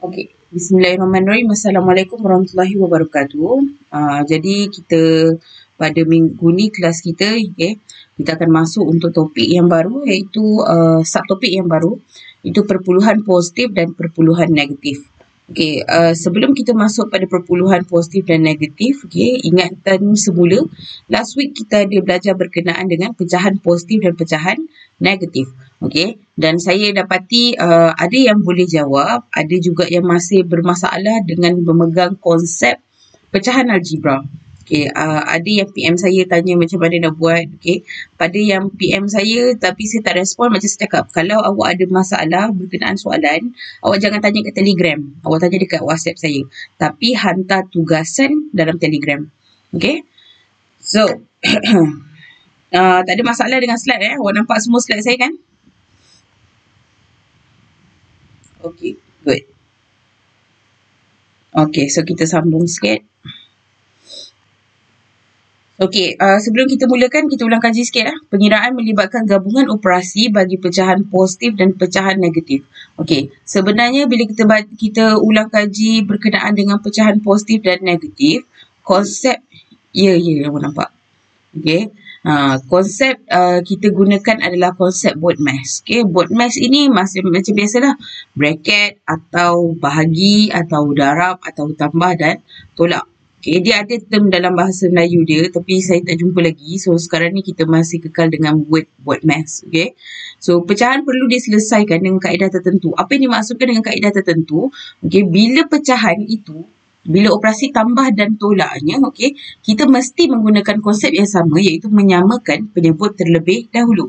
Okey, bismillahirrahmanirrahim. Assalamualaikum warahmatullahi wabarakatuh. Jadi kita pada minggu ni kelas kita, kita akan masuk untuk topik yang baru iaitu subtopik yang baru, itu perpuluhan positif dan perpuluhan negatif. Sebelum kita masuk pada perpuluhan positif dan negatif, ingatan semula, last week kita ada belajar berkenaan dengan pecahan positif dan pecahan negatif. Dan saya dapati ada yang boleh jawab, ada juga yang masih bermasalah dengan memegang konsep pecahan algebra. Ada yang PM saya tanya macam mana nak buat. Pada yang PM saya tapi saya tak respon, macam saya cakap, kalau awak ada masalah berkenaan soalan, awak jangan tanya kat Telegram, awak tanya dekat WhatsApp saya, tapi hantar tugasan dalam Telegram. So tak ada masalah dengan slide awak nampak semua slide saya kan? Okay, good. Okay, so kita sambung sikit. Sebelum kita mulakan, kita ulang kaji sikit. Pengiraan melibatkan gabungan operasi bagi pecahan positif dan pecahan negatif. Sebenarnya bila kita ulang kaji berkenaan dengan pecahan positif dan negatif, konsep, awak nampak. Konsep kita gunakan adalah konsep BODMAS. BODMAS ini masih macam biasalah, bracket atau bahagi atau darab atau tambah dan tolak. Dia ada term dalam bahasa Melayu dia, tapi saya tak jumpa lagi. So sekarang ni kita masih kekal dengan word BODMAS. So pecahan perlu diselesaikan dengan kaedah tertentu. Apa yang dimaksudkan dengan kaedah tertentu? Bila pecahan itu, bila operasi tambah dan tolaknya, kita mesti menggunakan konsep yang sama, iaitu menyamakan penyebut terlebih dahulu.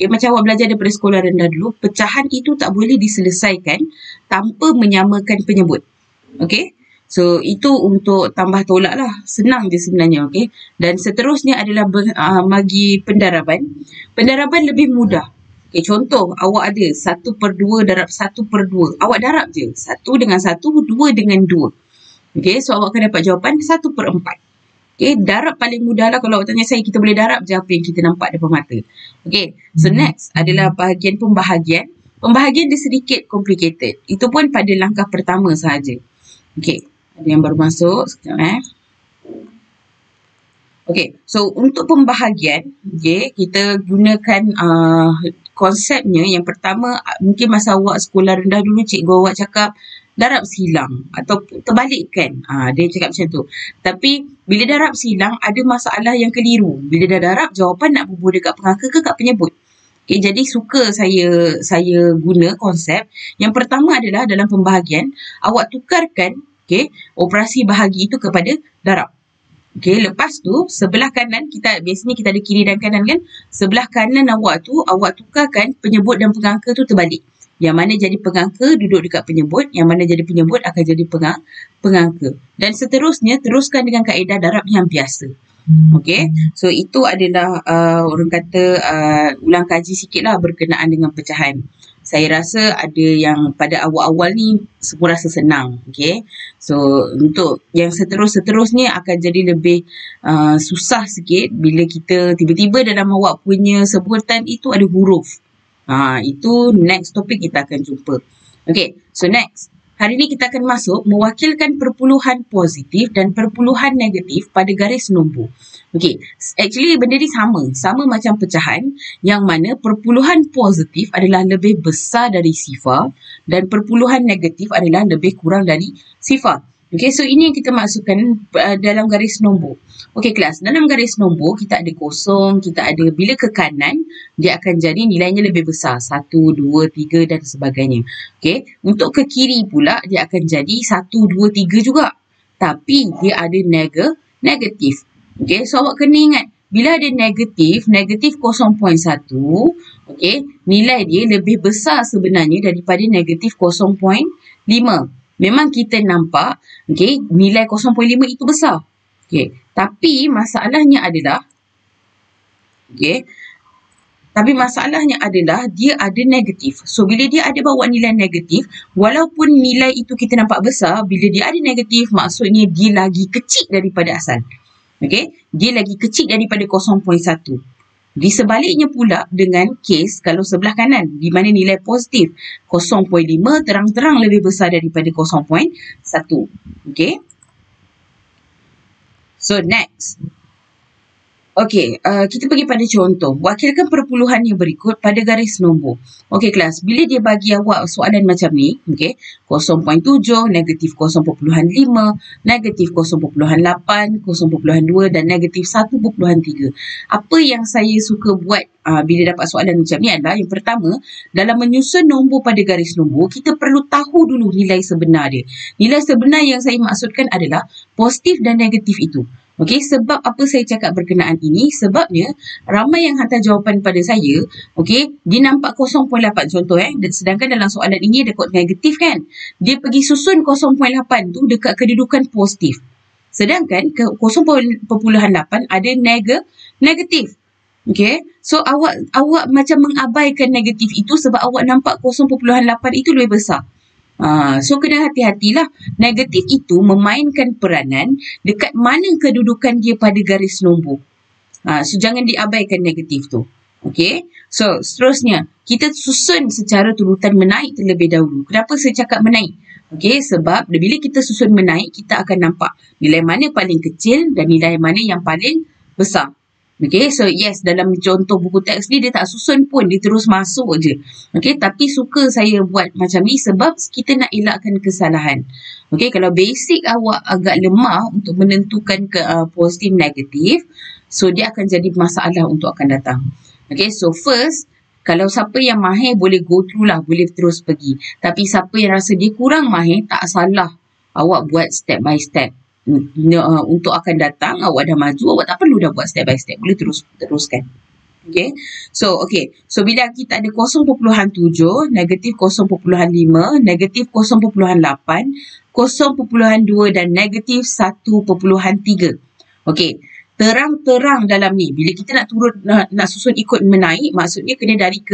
Macam awak belajar daripada sekolah rendah dulu, pecahan itu tak boleh diselesaikan tanpa menyamakan penyebut. So itu untuk tambah tolak lah, senang je sebenarnya. Dan seterusnya adalah bagi pendaraban. Pendaraban lebih mudah. Contoh, awak ada 1/2 darab 1/2. Awak darab je, 1 dengan 1, 2 dengan 2. So awak akan dapat jawapan 1/4. Darab paling mudah lah. Kalau awak tanya saya, kita boleh darab je apa yang kita nampak depan mata. So next adalah bahagian pembahagian. Pembahagian dia sedikit complicated. Itu pun pada langkah pertama sahaja. Ada yang baru masuk. Sekejap so untuk pembahagian, kita gunakan konsepnya. Yang pertama, mungkin masa awak sekolah rendah dulu, cikgu awak cakap darab silang atau terbalikkan. Dia cakap macam tu. Tapi bila darab silang, ada masalah yang keliru. Bila dah darab, jawapan nak bubuh dekat pengangka ke kat penyebut. Jadi suka saya guna konsep. Yang pertama adalah dalam pembahagian, awak tukarkan operasi bahagi itu kepada darab. Lepas tu sebelah kanan, biasanya kita ada kiri dan kanan kan. Sebelah kanan awak tu, awak tukarkan penyebut dan pengangka tu terbalik. Yang mana jadi pengangka duduk dekat penyebut, yang mana jadi penyebut akan jadi pengangka. Dan seterusnya, teruskan dengan kaedah darab yang biasa. So itu adalah orang kata ulang kaji sikit lah berkenaan dengan pecahan. Saya rasa ada yang pada awal-awal ni semua rasa senang. So untuk yang seterusnya akan jadi lebih susah sikit bila kita tiba-tiba dalam awak punya sebutan itu ada huruf. Itu next topik kita akan jumpa. So next. Hari ini kita akan masuk mewakilkan perpuluhan positif dan perpuluhan negatif pada garis nombor. Actually benda ni sama macam pecahan, yang mana perpuluhan positif adalah lebih besar dari sifar dan perpuluhan negatif adalah lebih kurang dari sifar. So ini yang kita maksudkan dalam garis nombor. Kelas, dalam garis nombor kita ada kosong, kita ada bila ke kanan, dia akan jadi nilainya lebih besar. 1, 2, 3 dan sebagainya. Untuk ke kiri pula, dia akan jadi 1, 2, 3 juga. Tapi dia ada negatif. So awak kena ingat, bila ada negatif 0.1, nilai dia lebih besar sebenarnya daripada negatif 0.5. Memang kita nampak, nilai 0.5 itu besar. Tapi masalahnya adalah, dia ada negatif. So bila dia ada bawa nilai negatif, walaupun nilai itu kita nampak besar, bila dia ada negatif, maksudnya dia lagi kecil daripada asal. Dia lagi kecil daripada 0.1. Di sebaliknya pula dengan kes kalau sebelah kanan di mana nilai positif 0.5 terang-terang lebih besar daripada 0.1. Okay. So next. Okey, kita pergi pada contoh. Wakilkan perpuluhan yang berikut pada garis nombor. Okey kelas, bila dia bagi awak soalan macam ni, okey, 0.7, negatif 0.5, negatif 0.8, 0.2 dan negatif 1.3. Apa yang saya suka buat bila dapat soalan macam ni adalah yang pertama, dalam menyusun nombor pada garis nombor, kita perlu tahu dulu nilai sebenar dia. Nilai sebenar yang saya maksudkan adalah positif dan negatif itu. Okey, sebab apa saya cakap berkenaan ini? Sebabnya ramai yang hantar jawapan pada saya, okey, dia nampak 0.8 contoh sedangkan dalam soalan ini ada kod negatif kan. Dia pergi susun 0.8 tu dekat kedudukan positif. Sedangkan 0.8 ada negatif. Okey, so awak macam mengabaikan negatif itu sebab awak nampak 0.8 itu lebih besar. So kena hati-hatilah. Negatif itu memainkan peranan dekat mana kedudukan dia pada garis nombor. So jangan diabaikan negatif tu. Okay. So seterusnya kita susun secara turutan menaik terlebih dahulu. Kenapa saya cakap menaik? Okay. Sebab bila kita susun menaik, kita akan nampak nilai mana paling kecil dan nilai mana yang paling besar. Okay, so yes, dalam contoh buku teks ni dia tak susun pun, dia terus masuk je. Okay, tapi suka saya buat macam ni sebab kita nak elakkan kesalahan. Okay, kalau basic awak agak lemah untuk menentukan positif negatif, so dia akan jadi masalah untuk akan datang. Okay, so first, kalau siapa yang mahir boleh go through lah, boleh terus pergi. Tapi siapa yang rasa dia kurang mahir, tak salah awak buat step by step. Untuk akan datang, awak dah maju, awak tak perlu dah buat step by step, boleh teruskan. Okay, so bila kita ada 0.7, negatif 0.5, negatif 0.8, 0.2 dan negatif 1.3. Okay, terang-terang dalam ni, bila kita nak turun, nak susun ikut menaik, maksudnya kena dari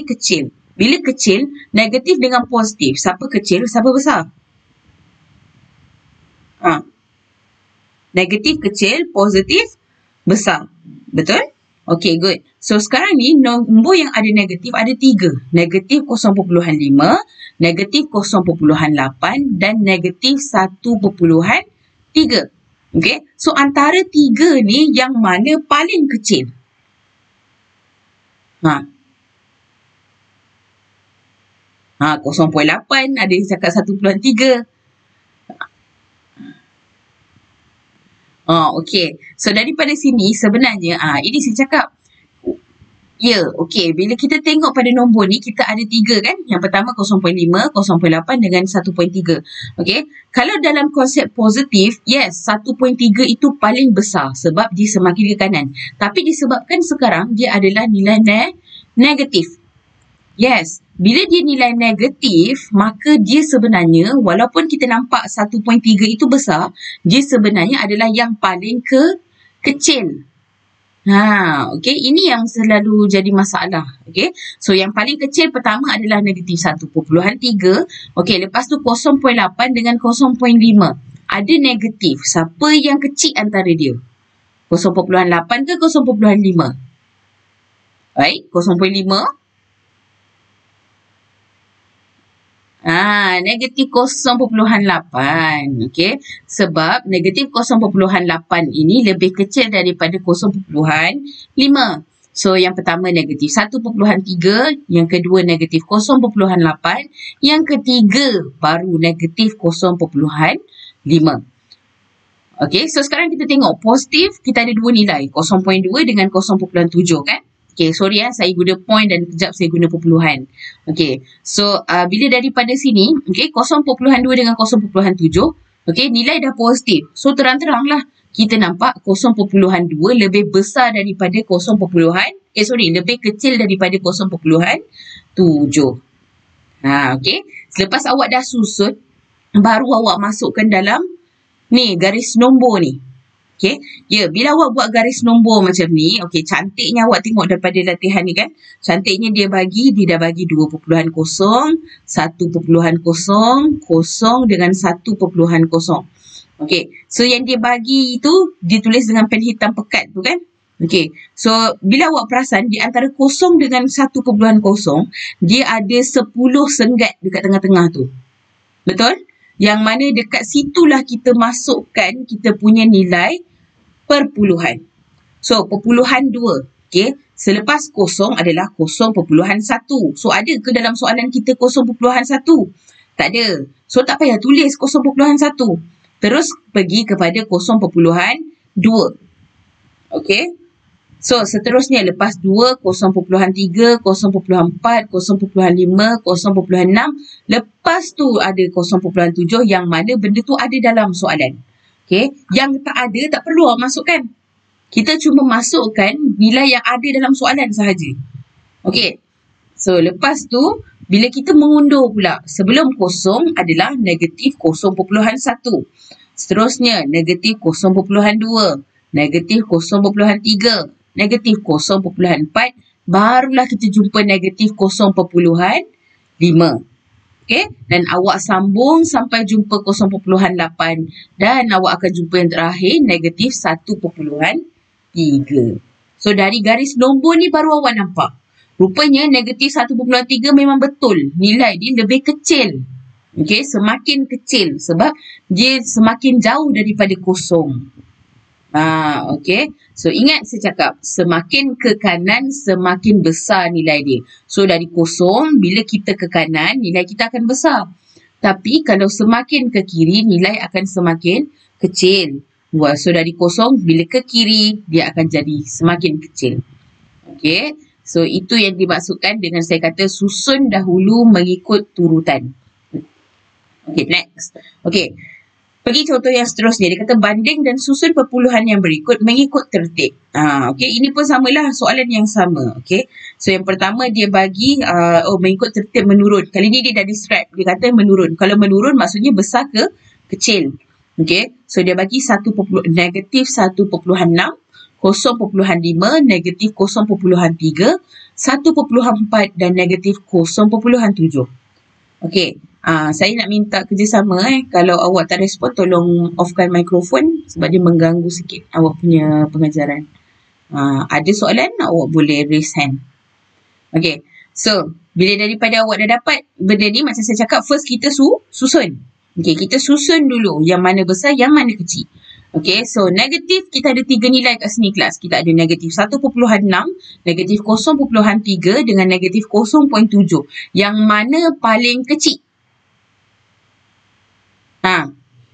kecil. Bila kecil, negatif dengan positif, siapa kecil, siapa besar? Negatif kecil, positif besar. Betul? Okay, good. So, sekarang ni nombor yang ada negatif ada 3. Negatif 0.5, negatif 0.8 dan negatif 1.3. Okay. So, antara 3 ni yang mana paling kecil? 0.8, ada yang cakap 1.3. Okay. So, daripada sini sebenarnya, ini saya cakap. Ya, okay. Bila kita tengok pada nombor ni, kita ada 3 kan? Yang pertama 0.5, 0.8 dengan 1.3. Okay. Kalau dalam konsep positif, yes, 1.3 itu paling besar sebab dia semakin ke kanan. Tapi disebabkan sekarang dia adalah nilai negatif. Yes, bila dia nilai negatif, maka dia sebenarnya, walaupun kita nampak 1.3 itu besar, dia sebenarnya adalah yang paling kecil. Okay, ini yang selalu jadi masalah. Okay, so yang paling kecil pertama adalah negatif 1.3. Okay, lepas tu 0.8 dengan 0.5. Ada negatif. Siapa yang kecil antara dia? 0.8 ke 0.5? Baik, 0.5. Negatif 0.8. Okay. Sebab negatif 0.8 ini lebih kecil daripada 0.5. So, yang pertama negatif 1.3. Yang kedua negatif 0.8. Yang ketiga baru negatif 0.5. Okay. So, sekarang kita tengok positif. Kita ada 2 nilai. 0.2 dengan 0.7 kan? Okay, sorry saya guna point dan kejap saya guna perpuluhan. Okay, so bila daripada sini, okay, 0.2 dengan 0.7, okay, nilai dah positif. So, terang-terang lah kita nampak 0.2 lebih besar daripada lebih kecil daripada 0.7. Okay, selepas awak dah susun, baru awak masukkan dalam ni, garis nombor ni. Okay. Ya, bila awak buat garis nombor macam ni, okay, cantiknya awak tengok daripada latihan ni kan. Cantiknya dia dah bagi 2.0, 1.0, 0 dengan 1.0. Okay. So, yang dia bagi itu, dia tulis dengan pen hitam pekat tu kan. Okey. So, bila awak perasan, di antara 0 dengan 1.0, dia ada 10 senggat dekat tengah-tengah tu. Betul? Yang mana dekat situlah kita masukkan kita punya nilai perpuluhan. So, perpuluhan 2. Okay. Selepas kosong adalah 0.1. So, ada ke dalam soalan kita 0.1? Tak ada. So, tak payah tulis 0.1. Terus pergi kepada 0.2. Okay. So, seterusnya lepas 2, 0.3, 0.4, 0.5, 0.6. Lepas tu ada 0.7 yang mana benda tu ada dalam soalan. Okay. Yang tak ada, tak perlu awak masukkan. Kita cuma masukkan nilai yang ada dalam soalan sahaja. Okay. So, lepas tu, bila kita mengundur pula, sebelum kosong adalah negatif 0.1. Seterusnya, negatif 0.2. Negatif 0.3. Negatif 0.4, barulah kita jumpa negatif 0.5. Okay? Dan awak sambung sampai jumpa 0.8 dan awak akan jumpa yang terakhir negatif 1.3. So, dari garis nombor ni baru awak nampak. Rupanya negatif 1.3 memang betul. Nilai dia lebih kecil. Okay? Semakin kecil sebab dia semakin jauh daripada kosong. Okay. So, ingat saya cakap, semakin ke kanan, semakin besar nilai dia. So, dari kosong, bila kita ke kanan, nilai kita akan besar. Tapi, kalau semakin ke kiri, nilai akan semakin kecil. So, dari kosong, bila ke kiri, dia akan jadi semakin kecil. Okay. So, itu yang dimaksudkan dengan saya kata susun dahulu mengikut turutan. Okay, next. Okay. Pergi contoh yang seterusnya. Dia kata banding dan susun perpuluhan yang berikut mengikut tertib. Okay. Ini pun samalah soalan yang sama. Okay. So, yang pertama dia bagi mengikut tertib menurun. Kali ni dia dah describe. Dia kata menurun. Kalau menurun maksudnya besar ke kecil. Okay. So, dia bagi negatif 1.6, 0.5, negatif 0.3, 1.4 dan negatif 0.7. Okay. Saya nak minta kerjasama. Kalau awak tak respon, tolong offkan mikrofon sebab dia mengganggu sikit awak punya pengajaran. Ada soalan, awak boleh raise hand. Okay. So, bila daripada awak dah dapat benda ni, macam saya cakap, first kita susun. Okay, kita susun dulu yang mana besar, yang mana kecil. Okay, so negatif kita ada 3 nilai kat sini kelas. Kita ada negatif 1.6, negatif 0.3 dengan negatif 0.7. Yang mana paling kecil?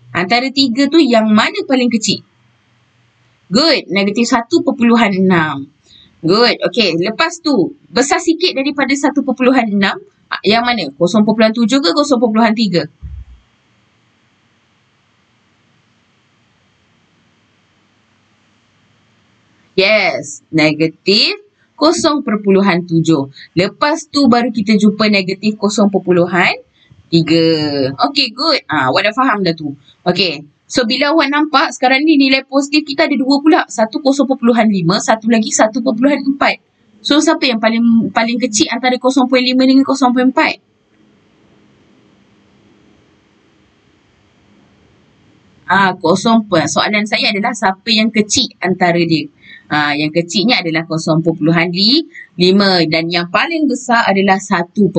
Antara 3 tu yang mana paling kecil? Good. Negatif 1.6. Good. Okay. Lepas tu, besar sikit daripada 1.6. Yang mana? 0.7 ke 0.3? Yes. Negatif 0.7. Lepas tu baru kita jumpa negatif 0.3. Okay, good. Awak dah faham dah tu. Okay. So, bila awak nampak, sekarang ni nilai positif kita ada 2 pula. Satu 0.5, satu lagi 1.4. So, siapa yang paling kecil antara 0.5 dengan 0.4? Soalan saya adalah siapa yang kecil antara dia. Yang kecilnya adalah 0.5 dan yang paling besar adalah 1.4.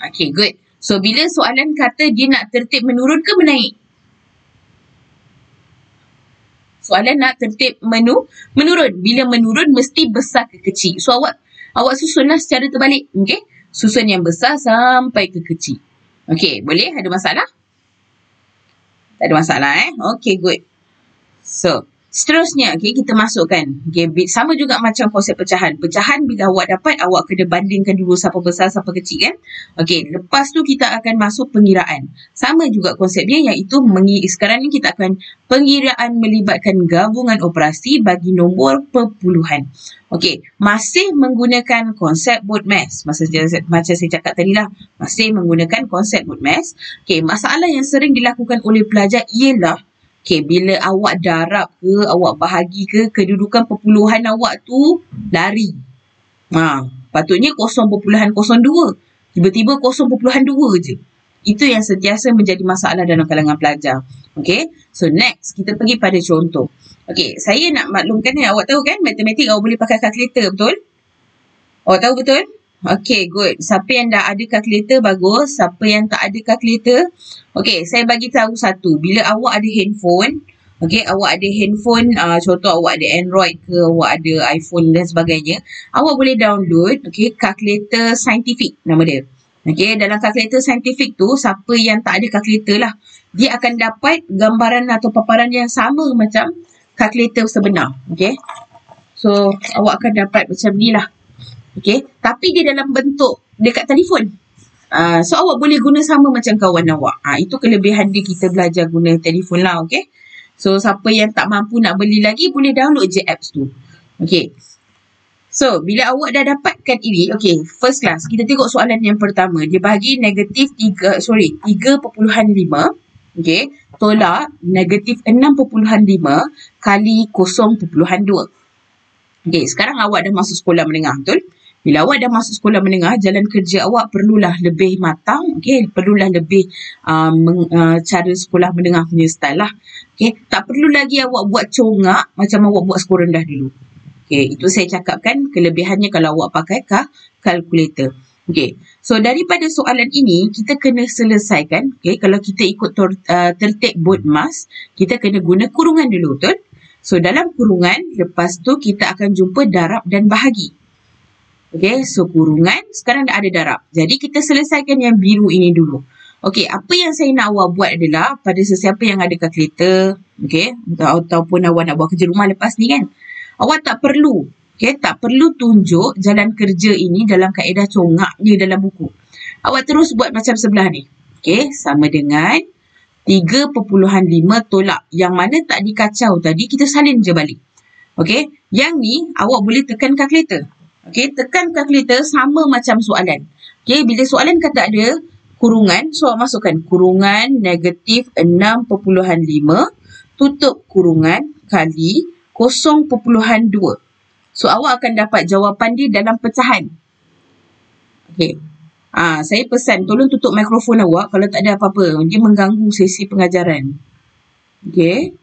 Okay, good. So, bila soalan kata dia nak tertib menurun ke menaik? Soalan nak tertib menurun. Bila menurun, mesti besar ke kecil. So, awak susunlah secara terbalik. Okay? Susun yang besar sampai ke kecil. Okay, boleh? Ada masalah? Tak ada masalah, Okay, good. So, seterusnya, okay, kita masukkan. Okay, sama juga macam konsep pecahan. Pecahan bila awak dapat, awak kena bandingkan dulu siapa besar, siapa kecil kan. Okay, lepas tu kita akan masuk pengiraan. Sama juga konsepnya iaitu sekarang ni kita akan pengiraan melibatkan gabungan operasi bagi nombor perpuluhan. Okay, masih menggunakan konsep BODMAS. Macam saya cakap tadi lah, masih menggunakan konsep BODMAS. Okay, masalah yang sering dilakukan oleh pelajar ialah okay, bila awak darab ke, awak bahagi ke, kedudukan perpuluhan awak tu lari. Patutnya 0.02. Tiba-tiba 0.2 je. Itu yang sentiasa menjadi masalah dalam kalangan pelajar. Okay, so next kita pergi pada contoh. Okay, saya nak maklumkan ni, awak tahu kan matematik awak boleh pakai kalkulator, betul? Awak tahu betul? Okay, good. Siapa yang dah ada kalkulator, bagus. Siapa yang tak ada kalkulator, okay, saya bagi tahu satu. Bila awak ada handphone, okay, awak ada handphone, contoh awak ada Android ke, awak ada iPhone dan sebagainya, awak boleh download, okay, kalkulator saintifik nama dia. Okay, dalam kalkulator saintifik tu, siapa yang tak ada kalkulator lah, dia akan dapat gambaran atau paparan yang sama macam kalkulator sebenar. Okay, so awak akan dapat macam ni lah. Okay, tapi dia dalam bentuk dekat telefon. So awak boleh guna sama macam kawan awak. Itu kelebihan dia kita belajar guna telefon lah. Okay, so siapa yang tak mampu nak beli lagi, boleh download je apps tu. Okay, so bila awak dah dapatkan ini, okay, first class, kita tengok soalan yang pertama. Dia bagi negatif 3.5, okay, tolak negatif 6.5 kali 0.2. Okay, sekarang awak dah masuk sekolah menengah, betul? Bila awak dah masuk sekolah menengah, jalan kerja awak perlulah lebih matang, okay? Perlulah lebih cara sekolah menengah punya style lah. Okay? Tak perlu lagi awak buat congak macam awak buat skor rendah dulu. Okay, itu saya cakapkan kelebihannya kalau awak pakai kalkulator. Okay, so daripada soalan ini, kita kena selesaikan, okay? Kalau kita ikut tertib BODMAS, kita kena guna kurungan dulu, betul? So dalam kurungan, lepas tu kita akan jumpa darab dan bahagi. Okay, so kurungan, sekarang dah ada darab. Jadi kita selesaikan yang biru ini dulu. Okay, apa yang saya nak awak buat adalah, pada sesiapa yang ada kalkulator, okay, ataupun awak nak buat kerja rumah lepas ni kan, awak tak perlu, okay, tak perlu tunjuk jalan kerja ini dalam kaedah congaknya dalam buku. Awak terus buat macam sebelah ni. Okay, sama dengan 3.5 tolak. Yang mana tak dikacau tadi, kita salin je balik. Okay, yang ni awak boleh tekan kalkulator. Okay, tekan kalkulator sama macam soalan. Okay, bila soalan kata ada kurungan, so awak masukkan kurungan negatif 6.5 tutup kurungan kali 0.2. So awak akan dapat jawapan dia dalam pecahan. Okay. Saya pesan tolong tutup mikrofon awak kalau tak ada apa-apa. Dia mengganggu sesi pengajaran. Okay.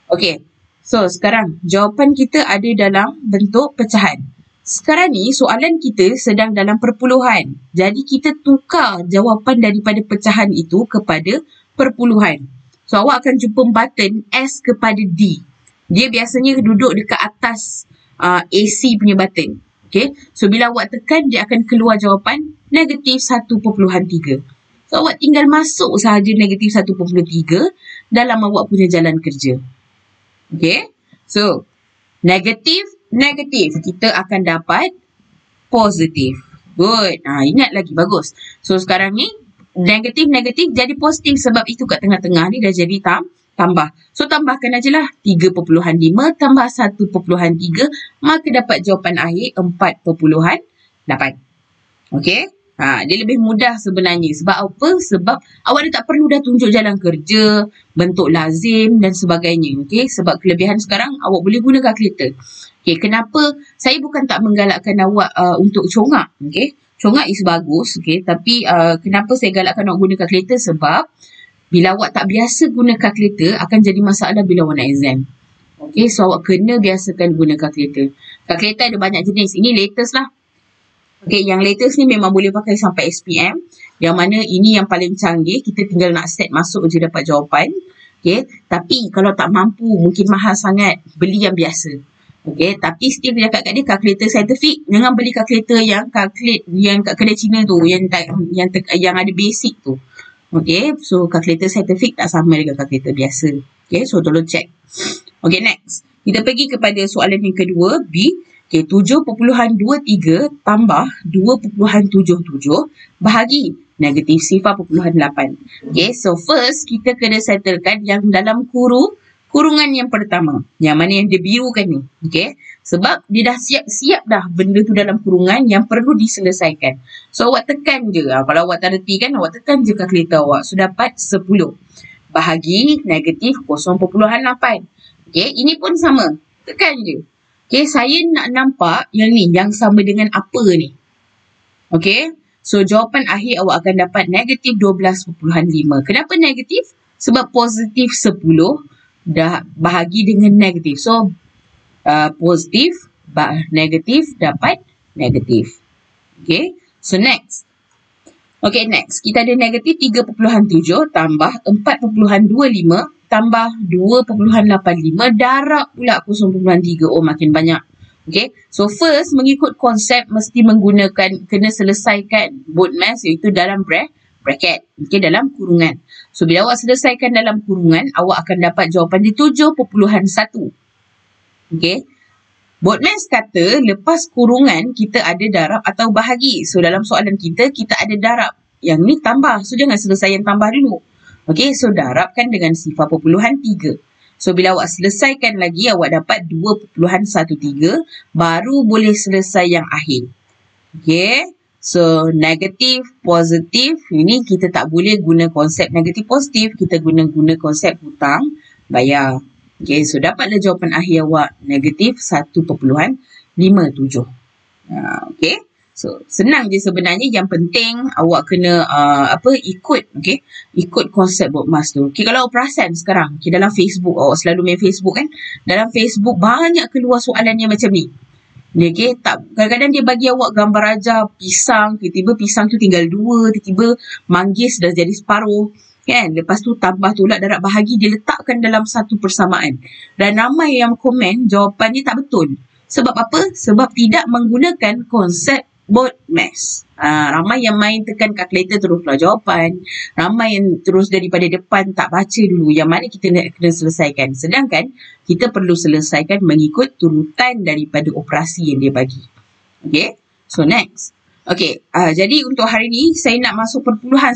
Okay. So sekarang jawapan kita ada dalam bentuk pecahan. Sekarang ni soalan kita sedang dalam perpuluhan. Jadi kita tukar jawapan daripada pecahan itu kepada perpuluhan. So awak akan jumpa button S kepada D. Dia biasanya duduk dekat atas AC punya button. Okay. So bila awak tekan, dia akan keluar jawapan negatif 1.3. So awak tinggal masuk sahaja negatif 1.3 dalam awak punya jalan kerja. Okay. So negatif, kita akan dapat positif. Good. Ingat lagi, bagus. So sekarang ni negatif jadi positif sebab itu kat tengah-tengah ni dah jadi tambah. So tambahkan aja lah 3.5 tambah 1.3, maka dapat jawapan akhir 4.8. Okay. Dia lebih mudah sebenarnya. Sebab apa? Sebab awak dah tak perlu dah tunjuk jalan kerja, bentuk lazim dan sebagainya. Okay. Sebab kelebihan sekarang awak boleh guna kalkulator. Okay. Kenapa? Saya bukan tak menggalakkan awak untuk congak. Okay. Congak is bagus. Okay. Tapi kenapa saya galakkan awak guna kalkulator? Sebab bila awak tak biasa guna kalkulator, akan jadi masalah bila awak nak exam. Okay. So awak kena biasakan guna kalkulator. Kalkulator ada banyak jenis. Ini latest lah. Okay, yang latest ni memang boleh pakai sampai SPM. Yang mana ini yang paling canggih. Kita tinggal nak set masuk je dapat jawapan. Okay, tapi kalau tak mampu, mungkin mahal sangat, beli yang biasa. Okay, tapi still dia cakap kat dia kalkulator saintifik. Jangan beli kalkulator yang kat kedai Cina tu. Yang ada basic tu. Okay, so kalkulator saintifik tak sama dengan kalkulator biasa. Okay, so tolong check. Okay, next. Kita pergi kepada soalan yang kedua, B. Okay, 7.23 tambah 2.77 bahagi negatif 0.8. Okay, so first kita kena settlekan yang dalam kurungan yang pertama. Yang mana yang dia birukan ni. Okay, sebab dia dah siap-siap dah benda tu dalam kurungan yang perlu diselesaikan. So awak tekan je. Kalau awak tak reti kan, awak tekan je kalkulator awak. So dapat 10 bahagi negatif 0.8. Okay, ini pun sama. Tekan je. Okay, saya nak nampak yang ni, yang sama dengan apa ni. Okay, So, jawapan akhir awak akan dapat negatif 12.5. Kenapa negatif? Sebab positif 10 dah bahagi dengan negatif. So, positif, negatif dapat negatif. Okay. So, next. Okay, next. Kita ada negatif 3.7 tambah 4.25 tambah 2.85 darab pula 0.3. Oh, makin banyak. Okay. So, first, mengikut konsep mesti menggunakan, kena selesaikan BODMAS iaitu dalam bracket. Okay, dalam kurungan. So, bila awak selesaikan dalam kurungan, awak akan dapat jawapan di 7.1. Okay. BODMAS kata lepas kurungan kita ada darab atau bahagi. So, dalam soalan kita ada darab. Yang ni tambah. So, jangan selesai yang tambah dulu. Okay, so darabkan dengan sifar perpuluhan 3. So, bila awak selesaikan lagi, awak dapat 2.13. Baru boleh selesai yang akhir. Okay. So, negatif, positif. Ini kita tak boleh guna konsep negatif positif. Kita guna konsep hutang bayar. Okay, so dapatlah jawapan akhir awak negatif 1.57. Okay. So, senang je sebenarnya. Yang penting awak kena ikut, okay? Ikut konsep BODMAS tu. Okay, kalau awak perasan sekarang, okay, dalam Facebook, awak selalu main Facebook kan? Dalam Facebook banyak keluar soalan yang macam ni. Okay, kadang-kadang dia bagi awak gambar aja pisang, tiba-tiba pisang tu tinggal 2, tiba-tiba manggis dah jadi separuh. Kan? Lepas tu tambah tolak darab bahagi, dia letakkan dalam satu persamaan. Dan ramai yang komen jawapannya tak betul. Sebab apa? Sebab tidak menggunakan konsep BODMAS. Ramai yang main tekan kalkulator terus keluar jawapan. Ramai yang terus daripada depan tak baca dulu. Yang mana kita nak kena selesaikan. Sedangkan kita perlu selesaikan mengikut turutan daripada operasi yang dia bagi. Okay. So next. Okay. Jadi untuk hari ni saya nak masuk perpuluhan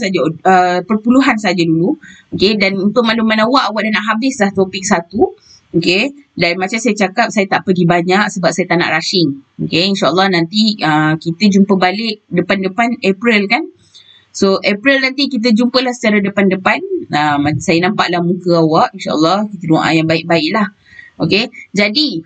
saja dulu. Okay. Dan untuk makluman awak dah nak habis dah topik 1. Okay. Dan macam saya cakap, saya tak pergi banyak sebab saya tak nak rushing. Okay. InsyaAllah nanti kita jumpa balik depan-depan April kan. So, April nanti kita jumpalah secara depan-depan. Saya nampaklah muka awak. InsyaAllah kita doa yang baik-baik lah. Okay. Jadi,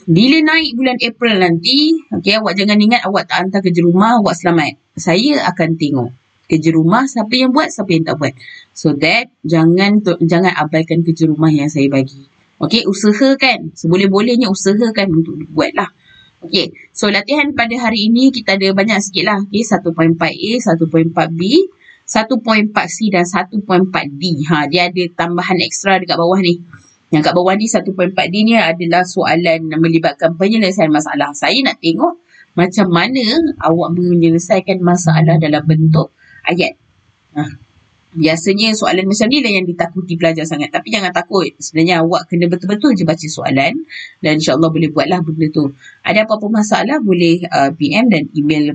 bila naik bulan April nanti, okay, awak jangan ingat awak tak hantar kerja rumah, awak selamat. Saya akan tengok kerja rumah siapa yang buat, siapa yang tak buat. So that, jangan abaikan kerja rumah yang saya bagi. Okay, usahakan. Seboleh-bolehnya usahakan untuk buat lah. Okay, so latihan pada hari ini kita ada banyak sikit lah. Okay, 1.4A, 1.4B, 1.4C dan 1.4D. Dia ada tambahan ekstra dekat bawah ni. Yang kat bawah ni 1.4D ni adalah soalan melibatkan penyelesaian masalah. Saya nak tengok macam mana awak menyelesaikan masalah dalam bentuk ayat. Biasanya soalan macam ni lah yang ditakuti pelajar sangat. Tapi jangan takut. Sebenarnya awak kena betul-betul je baca soalan. Dan insyaAllah boleh buatlah benda tu. Ada apa-apa masalah boleh PM dan email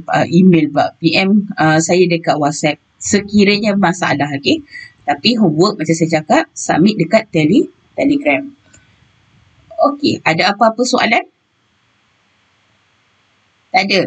PM saya dekat WhatsApp. Sekiranya masalah, okay. Tapi homework macam saya cakap, submit dekat Telegram. Okay, ada apa-apa soalan? Tak ada.